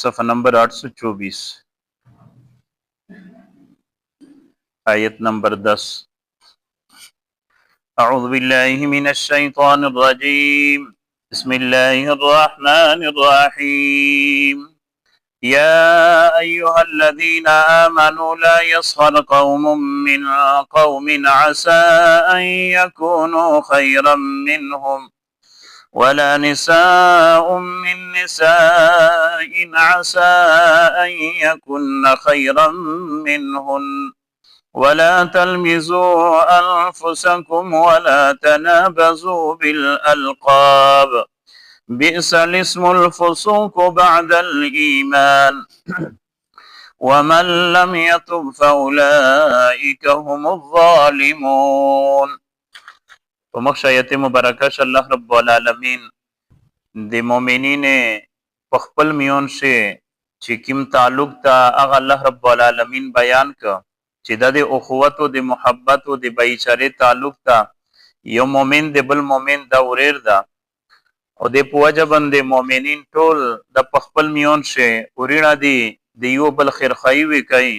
صفحہ نمبر 824 آیت نمبر 10 اعوذ باللہ من الشیطان الرجیم بسم اللہ الرحمن الرحیم يا أيها الذين آمنوا لا يسخر قوم من قوم عسى أن يكونوا خيرا منهم ولا نساء من نساء عسى أن يكن خيرا منهن ولا تلمزوا أنفسكم ولا تنابزوا بالألقاب بئس الاسم الفسوق بعد الإيمان ومن لم يتب فأولئك هم الظالمون. په مخ آیت مبارکه الله رب العالمین د مؤمنین په خپل میون شه چې کوم تعلق ته هغه الله رب العالمین بیان ک چې د اخوت او د محبت او د بایچاره تعلق ته یو مؤمن د بل مؤمن دا وریر ده او د پوجا باندې مؤمنین ټول د خپل میون شه ورینه دي د یو بل خیرخواهی وکړي.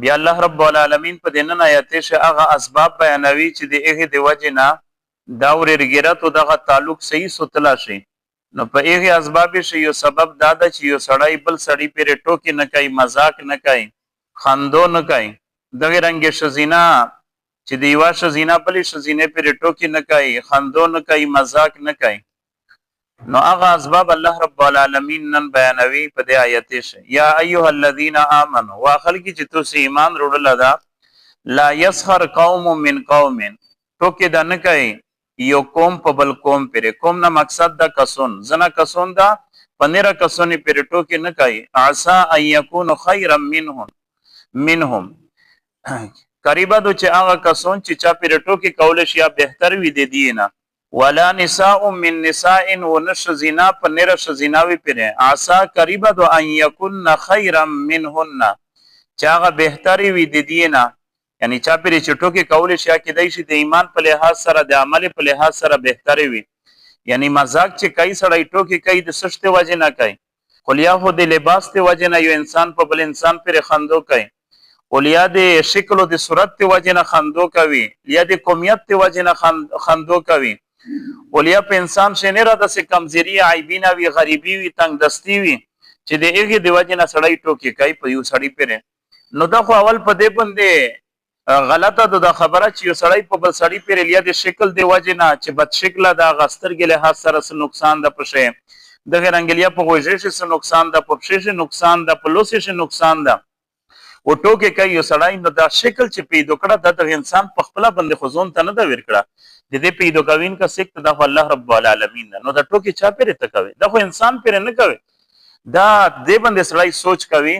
بیا الله رب العالمین په دنن آیات شه هغه اسباب بیانوي چې د هغه د وجه نه دا ورګرات او دغه تعلق صحیح سوتلا شي. نو په هغه اسباب شه یو سبب دا ده چې یو سړی بل سړی پر ټوکی نه کوي، مذاق نه کوي، خندو نه کوي. دغه رنګ شزینا چې د یو شزینا بل شزینه پر ټوکی نه کوي، خندو نه کوي، مذاق نه کوي. نو هغه اسباب الله رب العالمین نن بیانوي په دې آیت شه. یا ایها الذین آمنوا واخل کی چې تاسو ایمان وروړل دا لا یسخر قوم من قوم ټوکی دا نه کوي یو قوم په بل قوم پر. قوم نه مقصد دا کسون زنا کسون دا پنیرا کسونی پر ټوکی نه کوي. عسى ان يكون خيرا منهم قریبا دو چې هغه کسون چې چا پر ټوکی کول شي یا بهتر وي د دینه. ولا نساء من نساء ونش زنا پنیر شزیناوی پر. عسى قریبا دو ان يكون خيرا منهن چاغه بهتري وي د دینه، یعنی چا پر چټو کې کول شي کې دای شي د ایمان په لحاظ سره د عمل په لحاظ سره بهتري وي. یعنی مزاق چې کای سړی ټوکی کوي د سشته وجه نه کوي، خلیا هو د لباس ته وجه نه یو انسان په بل انسان پر خندو کوي، خلیا د شکل او د صورت ته وجه نه خندو کوي، یا د قومیت ته وجه نه خندو کوي. ولیا په انسان شنه را د کمزوري عیبینا وی غریبی وی تنگ دستی وی چې د هغه د وجه نه سړی ټوکی کوي په یو سړی پر. نو دا خو اول په دې باندې غلطه ده خبره چې یو سړی په بل سړی پر لیا د شکل د وجه نه چې بد شکل دا غسترګ له حاصل سره نقصان ده پشه د غرنګلیا په غوږی سره نقصان ده، په پښې نقصان ده، په لوسې سره نقصان ده او ټوکی کوي یو سړی. نو دا شکل چې پیدا کړه د انسان په خپل باندې خزون ته نه دا ور کړه د دې پیدا کوین کا سکت د الله رب العالمین. نو دا ټوکی چا پر ته کوي، دا خو انسان پر نه کوي، دا دې باندې سړی سوچ کوي.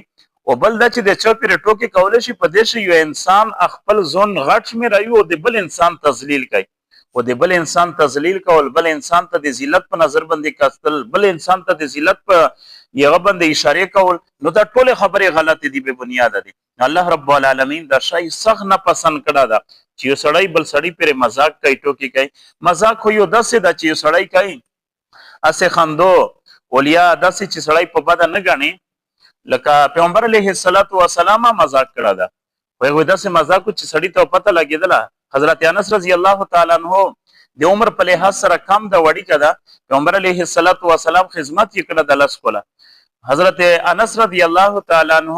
او بل دا چې د چا پر ټوکی کول شي په دې شی یو انسان خپل ځون غټ مې رايو د بل انسان تذلیل کوي، او د بل انسان تذلیل کول، بل انسان ته د ذلت په نظر باندې کاستل، بل انسان ته د ذلت په یغه باندې اشاره کول، نو دا ټول خبره غلطه دي، به بنیاد دي. الله رب العالمین دا شی سخت نه پسند کړه دا چې یو سړی بل سړی پر مزاق کوي، ټوکی کوي. مزاق خو یو داسې دا چې یو سړی کوي اسه خندو ولیا داسې چې سړی په بد نه غني، لکه پیغمبر علیه الصلاۃ والسلام مزاق کړه دا وای داسې مزاق چې سړی ته پته لګیدله. حضرت انس رضی الله تعالی عنہ د عمر په لحاظ سره کم د وړي کده پیغمبر علیه الصلاۃ والسلام خدمت یې کړه د لاس کوله. حضرت انس رضی الله تعالی عنہ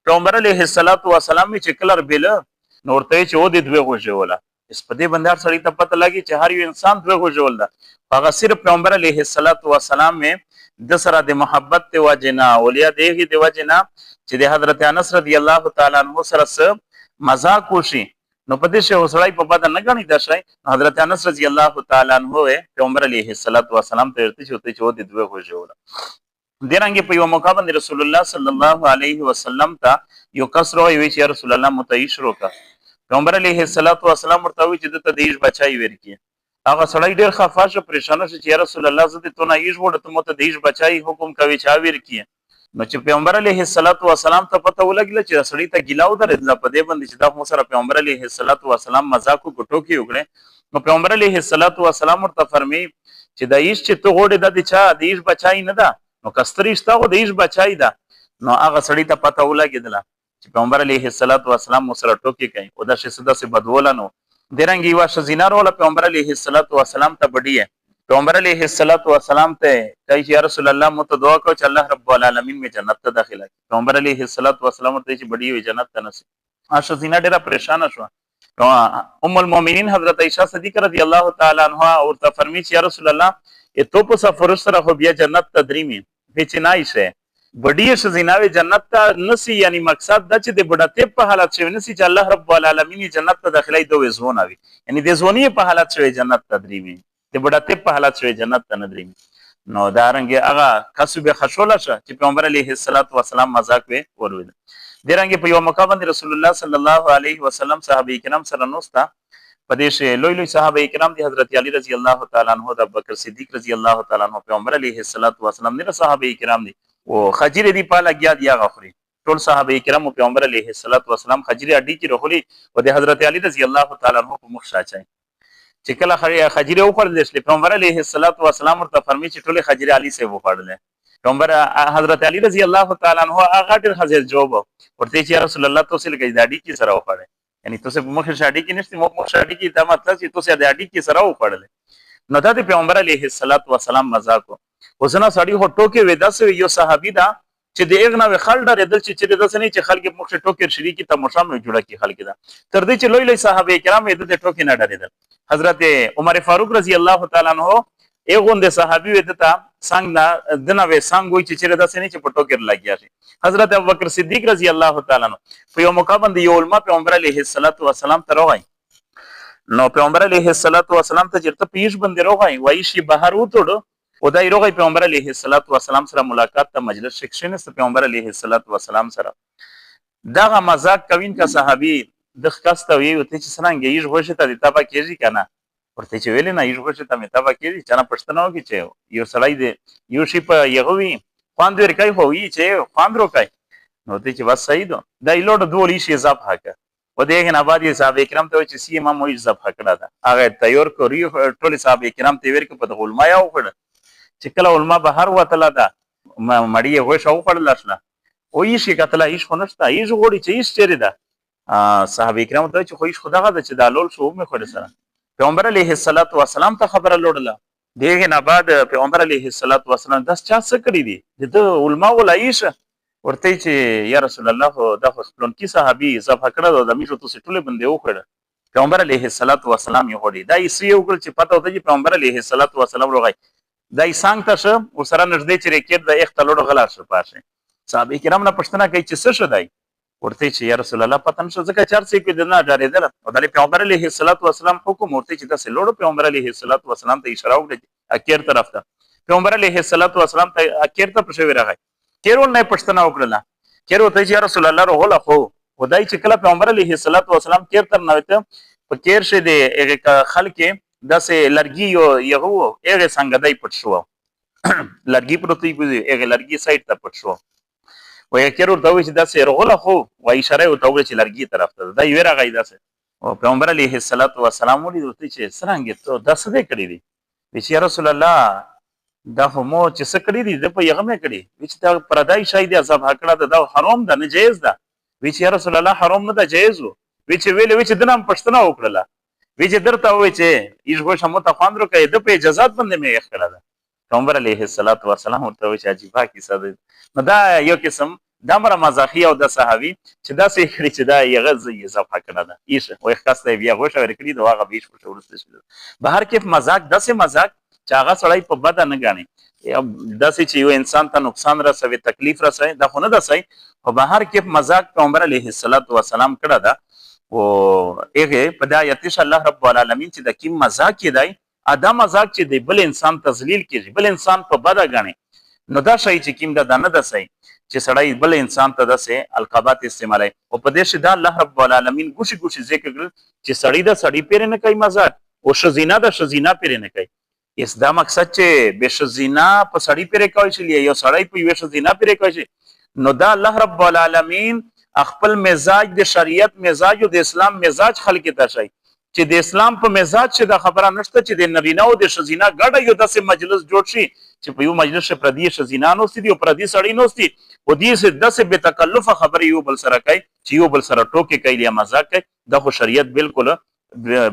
پیغمبر علیه الصلاۃ والسلام چې کلر بیل نورته چې و د دوه غوژوله اس په دې بندار سړی ته پته لګي چې هر یو انسان دوه غوژول ده. هغه صرف پیغمبر علیه الصلاۃ والسلام میں د سره د محبت ته وجنا اولیا دیږي د وجنا چې د حضرت انس رضی الله تعالی عنہ سره مزاق وشي. نو په دې شی وسړی په بد نه غني دا شی. حضرت انس رضی الله تعالی عنہ پیغمبر علیه الصلاۃ والسلام ته ورته چې و د دوه غوژوله. دیرانګه په یو موقع باندې رسول الله صلی الله علیه وسلم ته یو کس راوي چې رسول الله متعیش روکا. پیغمبر علیه الصلاۃ والسلام ورته وی چې د دیش بچای ورکی. هغه سړی ډیر خفه شو، پریشان شو چې رسول الله زده ته نه یې وړ ته مت دیش بچای حکم کوي چا ورکی. نو چې پیغمبر علیه الصلاۃ والسلام ته پته ولګل چې سړی ته ګیلاو درځه په دې باندې چې دا مو سره پیغمبر علیه الصلاۃ والسلام مذاق کو ټوکی وکړي. نو پیغمبر علیه الصلاۃ والسلام ورته فرمي چې دا ایش چې ته غوړې د چا دیش بچای نه ده، نو کستریشتا غو دیش بچای ده نو هغه سړی ته پته ولګېدله چې پیغمبر علیه الصلاۃ والسلام سره ټوکې کوي او دا شي داسې بدوله نو درنګ یوه ښځینه راوله پیغمبر علیه الصلاۃ والسلام ته بډیه پیغمبر علیه الصلاۃ والسلام ته کوي چې یا رسول الله مو ته دعا کوه چې الله رب العالمین مې جنت ته داخله کړي پیغمبر علیه الصلاۃ والسلام ورته چې بډیه وي جنت ته نسی ښځینه ډېره پریشانه شوه ام المؤمنین حضرت عائشہ صدیقہ رضی الله تعالی عنها ورته فرمایي چې یا رسول الله تو په سفر سره خو بیا جنت ته درېمي پیچنای شه بډیه ښځینه جنت ته نسی یعنی مقصد دا چې د بډاتیب په حالت شوی نسی چې الله رب العالمین جنت ته داخلي دوه زونه وي یعنی د زونی په حالت شوی جنت ته درېمي د بډاتیب په حالت شوی جنت ته نه درېمي نو دا رنګ هغه کسب خشوله شه چې پیغمبر علیه الصلاۃ والسلام مذاق به ورول درنګ په یو موقع باندې رسول الله صلی الله علیه وسلم صحابه کرام سره نوستا په دې شه لوی لوی صحابه کرام دي حضرت علی رضی الله تعالی عنہ د ابوبکر صدیق رضی الله تعالی عنہ پیغمبر علیه الصلاۃ والسلام نه صحابه کرام دي او خجر دی په لګیا دی هغه خوري ټول صحابه کرام پیغمبر علیه الصلاۃ والسلام خجر اډی کې رخولي او د حضرت علی رضی الله تعالی عنہ په مخ شاچای چې کله خجر او خړل دي پیغمبر علیه الصلاۃ والسلام ورته فرمایي چې ټول خجر علی سے و خړل پیغمبر حضرت علی رضی الله تعالی عنہ هغه ډېر حاضر جواب ورته چې رسول الله تاسو لګی داډی کې سره وخړل یعنی تاسو په مخ شاډی کې نشته مخ شاډی کې دا مطلب چې تاسو داډی کې سره وخړل نو دا د پیغمبر علیه الصلاۃ والسلام مذاق وزنه سړی هو ټوکې ودا سو یو صحابي دا چې د اغنا و خل ډر دل چې داسې نه چې خلک مخ ټوکې شریکی ته مشام جوړه کی خلک دا تر دې چې لوی لوی صحابه کرام د ټوکې نه ډریدل حضرت عمر فاروق رضی الله تعالی عنہ ایغون د صحابي ودتا څنګه دنه و څنګه وي چې داسې نه چې په ټوکې لګیا شي حضرت ابوبکر صدیق رضی الله تعالی عنہ په یو موقع باندې یو علما پیغمبر علیه الصلاۃ والسلام ته راغی نو پیغمبر علیه الصلاۃ والسلام ته چرته پیش باندې راغی وایي شي بهر وټړو او دای روغی پیغمبر علیه الصلاۃ والسلام سره ملاقات ته مجلس شکشنه ست پیغمبر علیه الصلاۃ والسلام سره دغه مزاق کوین کا صحابي د خاصه وی وته چې څنګه یې غوښته د تابع کېږي کنه ورته چې ویل نه یې غوښته مې تابع کېږي چې نه پښتنو کې چې یو سړی دی یو شي په یغوي خواند ورکای هو وی چې خواند روکای نو ته چې بس صحیح دو دای لوډ دولی شي زاب حقه و دغه نه بعد صاحب کرام ته چې سی امام وې زاب حقړه ده هغه تیار کوي ټول صاحب کرام ته ورکو په علماء یو کړ چې کله علما بهر وتله ده مړی غوښه وخړل شنه او یې شي کتله هیڅ خنشته هیڅ غوړي چې هیڅ چیرې ده صحابه کرام ته چې خو هیڅ خدغه ده چې دالول شو مې خور سره پیغمبر علیه الصلاۃ والسلام ته خبره لوړله دغه نه بعد پیغمبر علیه الصلاۃ والسلام داس چا څه کړی دي د علما ولایش ورته چې یا رسول الله دا خو خپلون کی صحابي زفه کړه د میشو تو سټوله بندې وکړه پیغمبر علیه الصلاۃ والسلام یې هوړي دا یې یو کړ چې پته وته چې پیغمبر علیه الصلاۃ والسلام روغی دای څنګه تاسو ورسره نږدې چې ریکټ د اختلوړ غلا شو پاشه صحابه کرام نه پښتنه کوي چې څه شدای ورته چې یا رسول الله پتن شو ځکه چار څه کې دنه ډارېدل او د پیغمبر علیه الصلاۃ والسلام حکم ورته چې تاسو لوړ پیغمبر علیه الصلاۃ والسلام ته اشاره وکړي اخر طرف ته پیغمبر علیه الصلاۃ والسلام ته اخر ته پښوی راغی کېرول نه پښتنه وکړه کېرو ته چې یا رسول الله روغله خو خدای چې کله پیغمبر علیه الصلاۃ والسلام کېر تر نه وته په کېر شه دی خلک داسې لرګي یو هغه څنګه دای پټ شو لرګي پروتې په هغه لرګي سایت ته پټ شو وای کېرو ته چې داسې رغله خو وای اشاره وته چې لرګي طرف ته دا یې راغی داسې او پیغمبر علیه الصلاۃ والسلام ولې ورته چې څنګه ته داسې دې کړی دی چې یا رسول الله دا همو چې څه کړی دی د په یغه مې کړی چې دا پردای شاید عذاب حکړه دا حرام ده نه جایز ده چې یا رسول الله حرام نه ده جایز وو چې ویل چې دنه پښتنه وکړه چې درته وای چې ایشغو شمو ته خواندرو کوي د په اجازه باندې مې یخړه ده پیغمبر علیه الصلاۃ والسلام ورته وای چې عجیبه کیسه ده نو دا یو قسم دا مر مزاحي او د صحابي چې دا سې خري چې دا یغه زې صفه کړه ده ایش وای خاصه بیا غوښه ورکړي دا هغه بیش ورسته شو بهر کې مزاق داسې مزاق چې هغه سړی په بد نه غاڼي داسې چې یو انسان ته نقصان رسوي تکلیف رسوي دا خو نه داسې په بهر کې مزاق پیغمبر علیه الصلاۃ والسلام کړه ده او هغه په دایتش الله رب العالمین چې د کیم مزاق کې دی ادا مزاق چې دی بل انسان تذلیل کوي بل انسان په بد غاڼي نو دا شی چې کیم دا نه داسې چې سړی بل انسان ته داسې القابات استعمالي او په دې شدا الله رب العالمین ګوشي ګوشي ذکر کړ چې سړی دا سړی پیر نه کوي مزاق او شزینا دا شزینا پیر نه کوي اس دا مقصد چې به شزینا په سړی پیر کوي چې یو سړی په یو شزینا پیر کوي نو دا الله رب العالمین خپل مزاج د شریعت مزاج او د اسلام مزاج خلق ته شي چې د اسلام په مزاج چې دا خبره نشته چې د نبینه او د شزینا ګډه یو داسې مجلس جوړ شي چې په یو مجلس کې پردي شزینا نوستي دي او پردي سړی نوستي او دې سه داسې بې تکلف خبرې یو بل سره کوي چې یو بل سره ټوکې کوي یا مزاق کوي. دا خو شریعت بالکل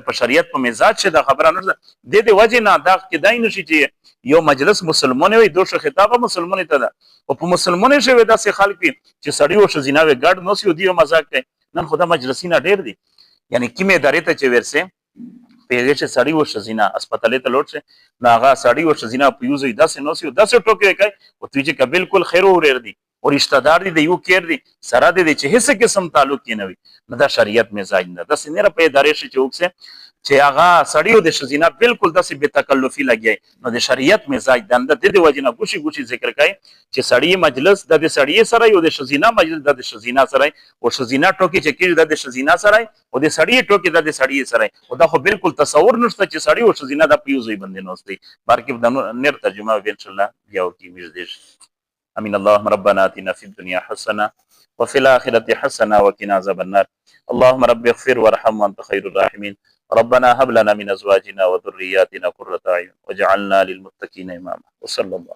په شریعت په مزاج چې دا خبره نه ده. د دې وجه نه دا کېدای نشي چې یو مجلس مسلمان وي دوه خطابه مسلمان ته ده او په مسلمان شوی داسې خلک چې سړی او شزینا وي ګډ نوسي او دی مزاق کوي. نن خدا مجلسینه ډېر دي یعنی کیمه ادارې ته چې ورسه پیغه چې سړی او شزینا هسپتال ته لوټ شه نو هغه سړی او شزینا په یوزي داسې نوسي او داسې ټوکې کوي او دوی چې بالکل خیر اور دي او رشتہ دار دي د یو کېر دي سره دي چې هیڅ قسم تعلق نه وي. نو دا شریعت مزاج نه ده سینره په ادارې شي چوکسه چې هغه سړی او د شزینا بالکل داسې بے تکلفي لګي. نو د شریعت مزاج د دې وجنه ګوشي ګوشي ذکر کوي چې سړی مجلس د سړی سره او د شزینا مجلس د شزینا سره او شزینا ټوکی چې کېږي د شزینا سره او د سړی ټوکی د سړی سره او دا خو بالکل تصور نشته چې سړی او شزینا د پیوزوي باندې نوستي. بارکه د نر ترجمه ان شاء الله یو کی مجدش. امين. اللهم ربنا آتنا في الدنيا حسنة وفي الآخرة حسنة وقنا عذاب النار. اللهم رب اغفر وارحم وأنت خير الراحمين. ربنا هب لنا من أزواجنا وذرياتنا قرة أعين واجعلنا للمتقين إماما. وصلى الله